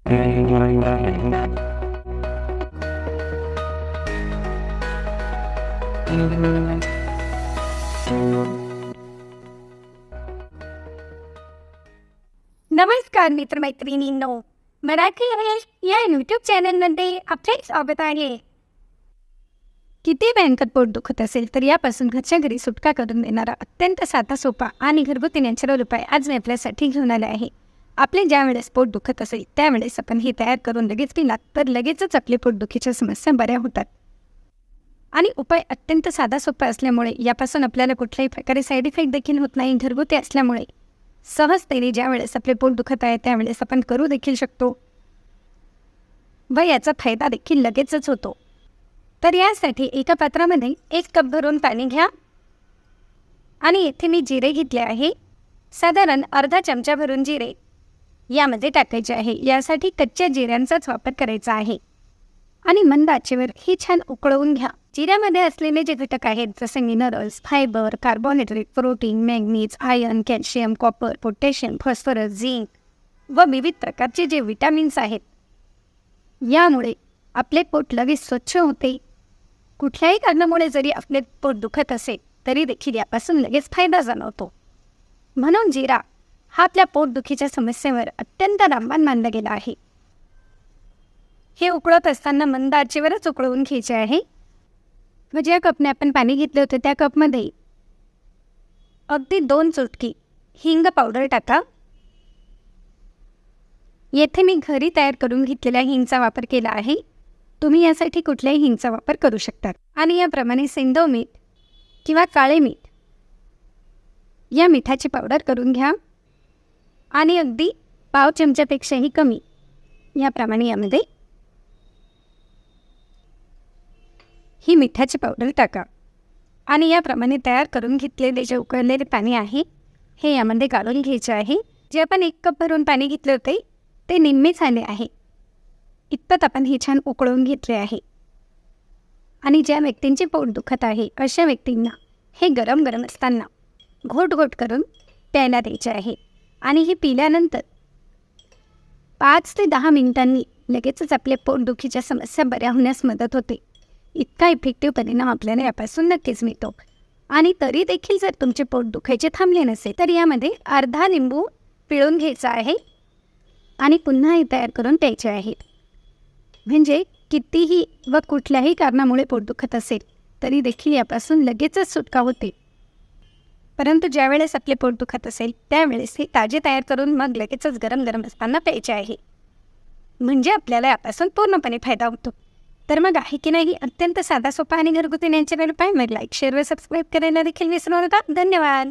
नमस्कार मित्रमैत्रिणींनो, मराठी या यूट्यूब चॅनलमध्ये आपले स्वागत आहे. किती भयंकर पोट दुखत असेल तर यापासून घरच्या घरी सुटका करून देणारा अत्यंत साधा सोपा आणि घरगुती नॅचरल उपाय आज मी आपल्यासाठी घेऊन आले आहे. आपले ज्या वेळेस पोट दुखत असेल त्यावेळेस आपण हे तयार करून लगेच पिलात तर लगेचच आपली पोटदुखीच्या समस्या बऱ्या होतात. आणि उपाय अत्यंत साधा सोपा असल्यामुळे यापासून आपल्याला कुठल्याही प्रकारे साईड इफेक्ट देखील होत नाही. घरगुती असल्यामुळे सहजतेने ज्या वेळेस आपले पोट दुखत आहे त्यावेळेस आपण करू देखील शकतो व याचा फायदा देखील लगेचच होतो. तर यासाठी एका पात्रामध्ये 1 कप भरून पाणी घ्या आणि येथे मी जिरे घेतले आहे. साधारण अर्धा चमचा भरून जिरे यामध्ये टाकायचे आहे. यासाठी कच्च्या जिऱ्यांचाच वापर करायचा आहे आणि मंद आचेवर ही छान उकळवून घ्या. जिऱ्यामध्ये असलेले जे घटक आहेत जसे minerals, fibre, carbohydrate, protein, manganese, iron, calcium, copper, potassium, phosphorus, zinc व विविध प्रकारचे जे विटॅमिन्स आहेत, यामुळे आपले पोट लगेच स्वच्छ होते. कुठल्याही कारणामुळे जरी आपले पोट दुखत असेल तरी देखील यापासून लगेच फायदा जाणवतो. म्हणून जिरा हा आपल्या पोटदुखीच्या समस्येवर अत्यंत रामबाण मानला गेला आहे. हे उकळत असताना मंद आचेवरच उकळवून घ्यायचे आहे. व ज्या कपने आपण पाणी घेतले होते त्या कपमध्ये अगदी 2 चुटकी हिंग पावडर टाका. येथे मी घरी तयार करून घेतलेल्या हिंगचा वापर केला आहे. तुम्ही यासाठी कुठल्याही हिंगचा वापर करू शकता. आणि याप्रमाणे सेंधव मीठ किंवा काळे मीठ या मिठाची पावडर करून घ्या आणि अगदी पाव चमच्यापेक्षाही कमी याप्रमाणे यामध्ये ही मिठाची पावडर टाका आणि याप्रमाणे तयार करून घेतलेले जे उकळलेले पाणी आहे हे यामध्ये काढून घ्यायचे आहे. जे आपण 1 कप भरून पाणी घेतले होते ते निम्मे झाले आहे. इतपत आपण हे छान उकळून घेतले आहे. आणि ज्या व्यक्तींचे पोट दुखत आहे अशा व्यक्तींना हे गरम गरम असताना घोट घोट करून प्यायला द्यायचे आहे. आणि हे पिल्यानंतर 5 ते 10 मिनिटांनी लगेचच आपल्या पोटदुखीच्या समस्या बऱ्या होण्यास मदत होते. इतका इफेक्टिव्ह परिणाम आपल्याला यापासून नक्कीच मिळतो. आणि तरी देखील जर तुमचे पोट दुखायचे थांबले नसेल तर यामध्ये अर्धा लिंबू पिळून घ्यायचा आहे आणि पुन्हा हे तयार करून प्यायचे आहे. म्हणजे कितीही व कुठल्याही कारणामुळे पोट दुखत असेल तरी देखील यापासून लगेचच सुटका होते. परंतु ज्यावेळेस आपले पोट दुखत असेल त्यावेळेस हे ताजे तयार करून मग लगेचच गरम गरम असताना प्यायचे आहे. म्हणजे आपल्याला यापासून पूर्णपणे फायदा होतो. तर मग आहे की नाही अत्यंत साधा सोपा आणि घरगुती नॅचरल उपाय. मग लाईक, शेअर व सबस्क्राईब करायला देखील विसरू नका. धन्यवाद.